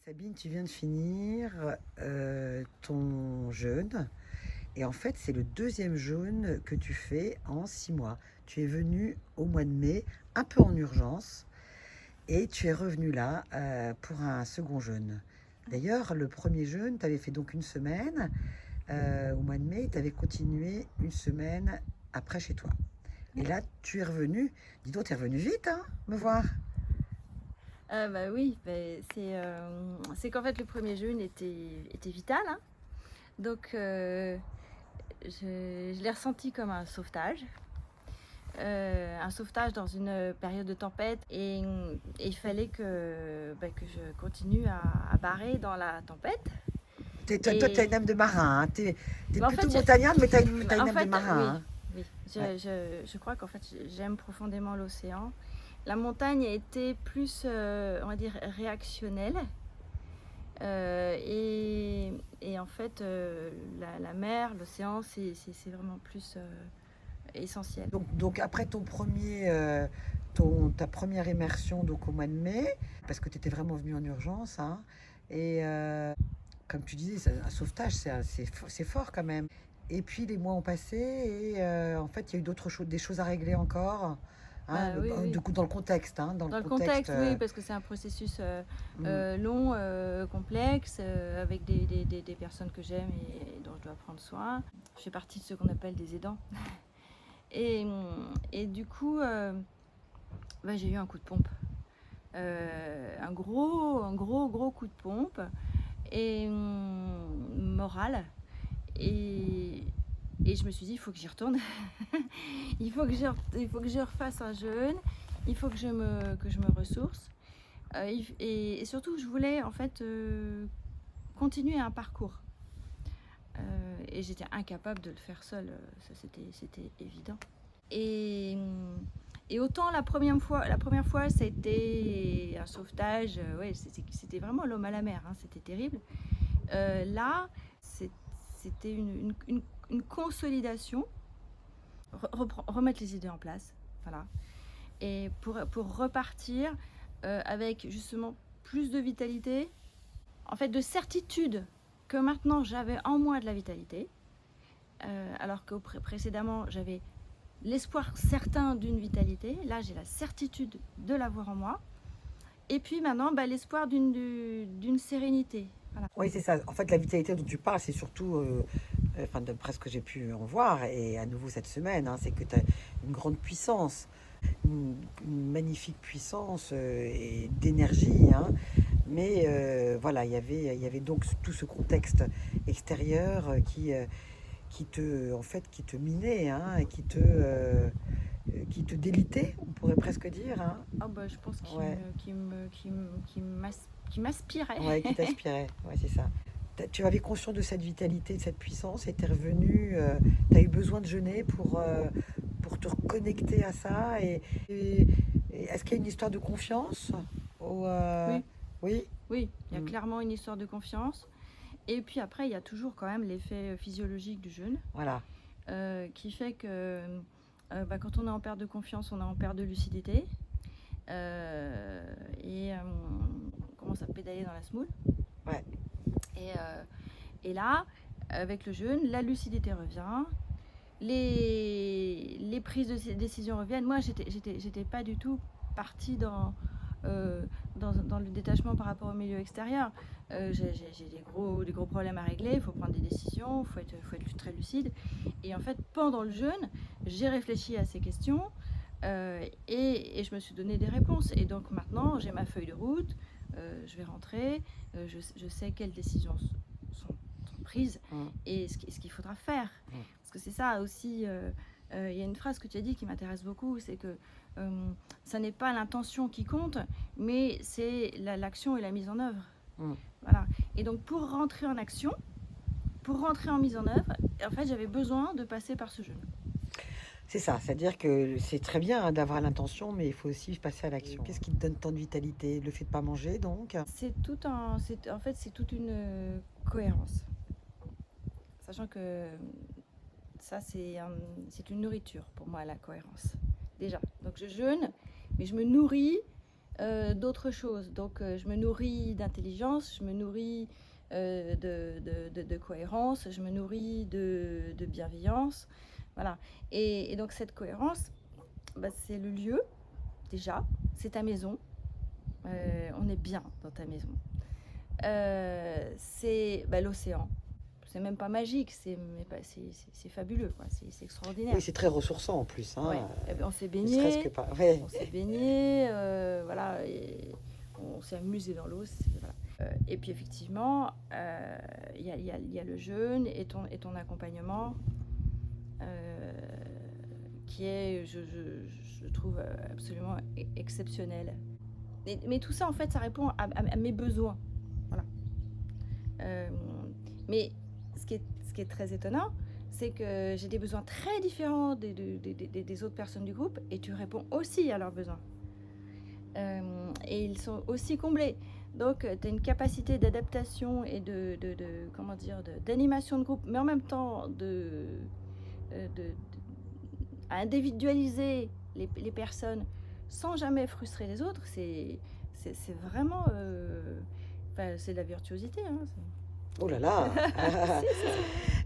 Sabine, tu viens de finir ton jeûne. Et en fait, c'est le deuxième jeûne que tu fais en 6 mois. Tu es venue au mois de mai, un peu en urgence, et tu es revenue là pour un second jeûne. D'ailleurs, le premier jeûne, tu avais fait donc une semaine au mois de mai, tu avais continué une semaine après chez toi. Et là, tu es revenue. Dis donc, tu es revenue vite, hein, me voir. Bah oui, bah, c'est qu'en fait le premier jeûne était vital, hein. Donc je l'ai ressenti comme un sauvetage dans une période de tempête et il fallait que je continue à barrer dans la tempête. Toi, tu as Et une âme de marin. Hein. Tu es bah, en plutôt fait, montagnarde, mais tu as, une en âme de fait marin. oui, Hein. oui, Ouais. je crois qu'en fait j'aime profondément l'océan. La montagne a été plus, on va dire, réactionnelle. Et en fait, la mer, l'océan, c'est vraiment plus essentiel. Donc après ta première immersion donc au mois de mai, parce que tu étais vraiment venu en urgence, hein, et comme tu disais, un sauvetage, c'est fort quand même. Et puis les mois ont passé et en fait, il y a eu d'autres choses, des choses à régler encore. Hein, Bah oui, du oui. coup, dans le contexte, hein, dans le Dans le contexte. contexte, oui, parce que c'est un processus Mm, long, complexe, avec des personnes que j'aime et dont je dois prendre soin. Je fais partie de ce qu'on appelle des aidants. Et du coup, bah, j'ai eu un coup de pompe. Un gros coup de pompe et moral. Et, et je me suis dit, il faut que j'y retourne. Il faut que je refasse un jeûne. Il faut que je me ressource. Et surtout, je voulais en fait continuer un parcours. Et j'étais incapable de le faire seule. Ça, c'était évident. Et, et autant la première fois, ça a été un sauvetage. Ouais, c'était vraiment l'homme à la mer. Hein, c'était terrible. Là, c'était une consolidation, remettre les idées en place, voilà, et pour repartir avec justement plus de vitalité, en fait de certitude que maintenant j'avais en moi de la vitalité, alors que précédemment j'avais l'espoir certain d'une vitalité. Là, j'ai la certitude de l'avoir en moi. Et puis maintenant, bah, l'espoir d'une sérénité. Voilà. oui, c'est ça. En fait, la vitalité dont tu parles, c'est surtout, enfin, d'après ce que j'ai pu en voir, et à nouveau cette semaine, hein, c'est que tu as une grande puissance, une magnifique puissance et d'énergie. Hein. Mais voilà, il y avait donc tout ce contexte extérieur qui te minait, hein, et qui te délitait, on pourrait presque dire. Hein. Oh, bah, je pense Ouais, qu'il m'aspirait. ouais, qui t'aspirait. Ouais, c'est ça. Tu avais conscience de cette vitalité, de cette puissance, et t'es revenu. Tu as eu besoin de jeûner pour te reconnecter à ça. Et est-ce qu'il y a une histoire de confiance ou, Oui, oui. oui, il y a Mm. clairement une histoire de confiance. Et puis après, il y a toujours quand même l'effet physiologique du jeûne, Voilà. qui fait que bah, quand on est en perte de confiance, on est en perte de lucidité. Et on commence à pédaler dans la semoule. Ouais. Et, euh, et là, avec le jeûne, la lucidité revient, les prises de décision reviennent. Moi, j'étais pas du tout partie euh, dans le détachement par rapport au milieu extérieur. J'ai des gros problèmes à régler, il faut prendre des décisions, faut être très lucide. Et en fait, pendant le jeûne, j'ai réfléchi à ces questions et je me suis donné des réponses. Et donc maintenant, j'ai ma feuille de route, je vais rentrer, je sais quelles décisions sont prises Mm. et ce qu'il faudra faire. Mm. Parce que c'est ça aussi, il y a une phrase que tu as dit qui m'intéresse beaucoup, c'est que ça n'est pas l'intention qui compte, mais c'est l'action et la mise en œuvre. Mm. Voilà. Et donc pour rentrer en action, pour rentrer en mise en œuvre, en fait j'avais besoin de passer par ce jeûne. C'est ça, c'est-à-dire que c'est très bien hein, d'avoir l'intention, mais il faut aussi passer à l'action. Qu'est-ce qui te donne tant de vitalité? Le fait de ne pas manger, donc? En fait c'est toute une cohérence, sachant que ça c'est une nourriture pour moi, la cohérence déjà. Donc je jeûne, mais je me nourris d'autres choses. Donc, je me nourris d'intelligence, je me nourris de cohérence, je me nourris de bienveillance. Voilà. Et donc, cette cohérence, bah, c'est le lieu, déjà, c'est ta maison. On est bien dans ta maison. C'est bah, l'océan. C'est même pas magique, c'est fabuleux, quoi. C'est extraordinaire. Oui, c'est très ressourçant en plus. Ouais. Hein. Eh ben, on s'est Ne serait-ce que baigné, par... Ouais. voilà, et on s'est amusé dans l'eau. Voilà. Et puis effectivement, il y a le jeûne et ton accompagnement qui est, je trouve, absolument exceptionnel. Mais tout ça, en fait, ça répond à mes besoins. Voilà. Mais ce qui est très étonnant, c'est que j'ai des besoins très différents des autres personnes du groupe et tu réponds aussi à leurs besoins. Et ils sont aussi comblés. Donc, tu as une capacité d'adaptation et comment dire, d'animation de groupe, mais en même temps à individualiser les personnes sans jamais frustrer les autres. C'est vraiment... c'est de la virtuosité. Hein, Oh là là. si, si, si.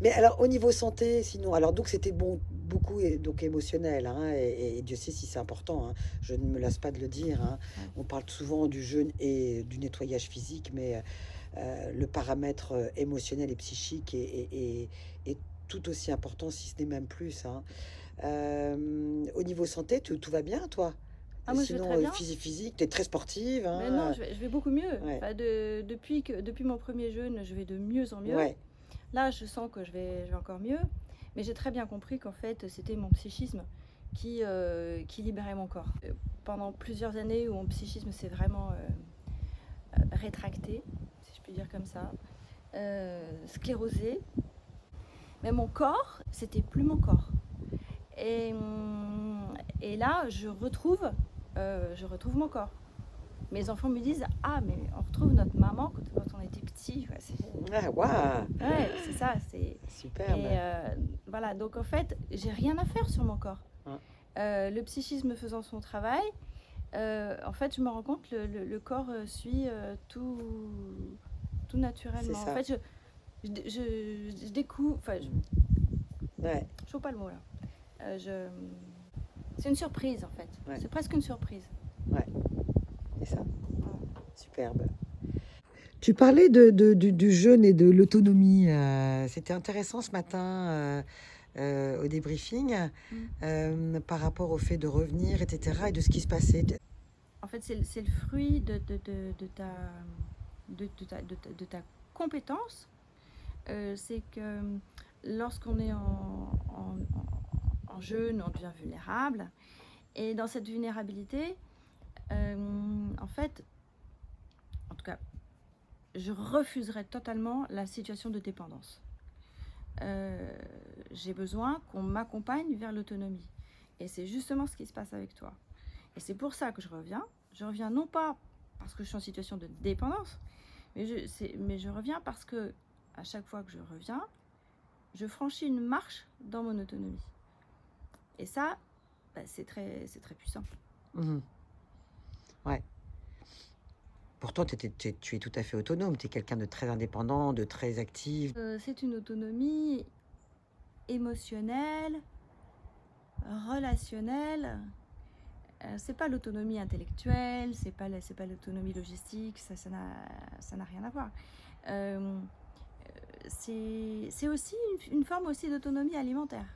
Mais alors, au niveau santé, sinon, alors donc c'était bon, beaucoup donc émotionnel, hein, et Dieu sait si c'est important, hein, je ne me lasse pas de le dire. Hein. Ouais. On parle souvent du jeûne et du nettoyage physique, mais le paramètre émotionnel et psychique est tout aussi important, si ce n'est même plus. Hein. Au niveau santé, tout va bien, toi? Ah, moi, je vais Sinon, très bien. physique, tu es très sportive. Mais non, Hein, je vais beaucoup mieux. ouais, Enfin, depuis mon premier jeûne, je vais de mieux en mieux. ouais, Là, je sens que je vais encore mieux. Mais j'ai très bien compris qu'en fait, c'était mon psychisme qui libérait mon corps. Pendant plusieurs années où mon psychisme s'est vraiment rétracté, si je puis dire comme ça, sclérosé. Mais mon corps, c'était plus mon corps. Et, et là, je retrouve mon corps. Mes enfants me disent « Ah, mais on retrouve notre maman quand on était petit. » ah, waouh, Ouais, c'est ça. superbe. Et voilà, donc en fait, j'ai rien à faire sur mon corps. Ouais. Le psychisme faisant son travail, en fait, je me rends compte que le corps suit tout naturellement. C'est ça. En fait, je découvre... Enfin, Ouais. je trouve pas le mot là. C'est une surprise en fait. Ouais. C'est presque une surprise. Ouais, c'est ça. Voilà. Superbe. Tu parlais du jeûne et de l'autonomie. C'était intéressant ce matin au débriefing par rapport au fait de revenir, etc. et de ce qui se passait. En fait, c'est le fruit de ta compétence. C'est que lorsqu'on est en jeûne, on devient vulnérable. Et dans cette vulnérabilité, en fait, en tout cas, je refuserais totalement la situation de dépendance. J'ai besoin qu'on m'accompagne vers l'autonomie. Et c'est justement ce qui se passe avec toi. Et c'est pour ça que je reviens. Je reviens non pas parce que je suis en situation de dépendance, mais je reviens parce que à chaque fois que je reviens, je franchis une marche dans mon autonomie. Et ça, bah, c'est très puissant. Mmh. Ouais. Pourtant, tu es tout à fait autonome. Tu es quelqu'un de très indépendant, de très actif. C'est une autonomie émotionnelle, relationnelle. C'est pas l'autonomie intellectuelle, c'est pas l'autonomie logistique, ça n'a rien à voir. C'est aussi une forme aussi d'autonomie alimentaire.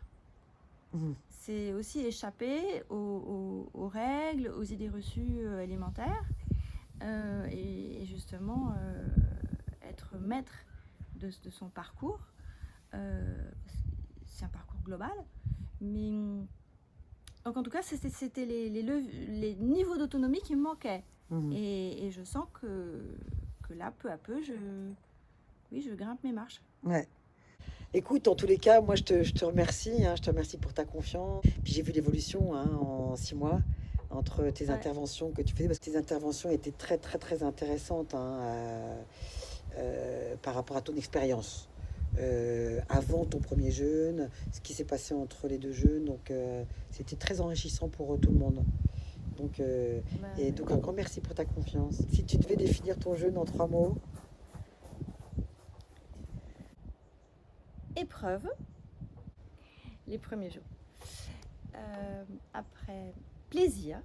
Mmh. C'est aussi échapper aux règles, aux idées reçues alimentaires et justement être maître de son parcours. C'est un parcours global, mais donc en tout cas c'était les niveaux d'autonomie qui me manquaient. Mmh. Et je sens que là, peu à peu, je grimpe mes marches. Ouais. Écoute, en tous les cas, moi je te remercie. Hein, je te remercie pour ta confiance. Puis j'ai vu l'évolution hein, en 6 mois entre tes interventions que tu faisais, parce que tes interventions étaient très très très intéressantes hein, par rapport à ton expérience. Avant ton premier jeûne, ce qui s'est passé entre les deux jeûnes, donc c'était très enrichissant pour tout le monde. Donc, Bah, et donc un grand merci pour ta confiance. Si tu devais définir ton jeûne en 3 mots, épreuve, les premiers jours. Après, plaisir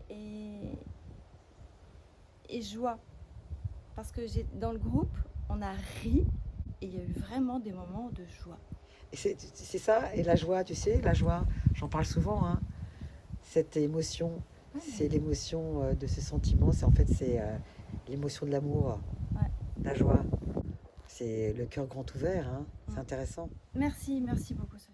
et, et joie. Parce que dans le groupe, on a ri et il y a eu vraiment des moments de joie. et c'est ça, et la joie, tu sais, la joie, j'en parle souvent, hein, cette émotion, Ouais. c'est l'émotion de ce sentiment, c'est en fait c'est l'émotion de l'amour, Ouais. la joie, c'est le cœur grand ouvert, hein, c'est Mm. intéressant. Merci beaucoup Sophie.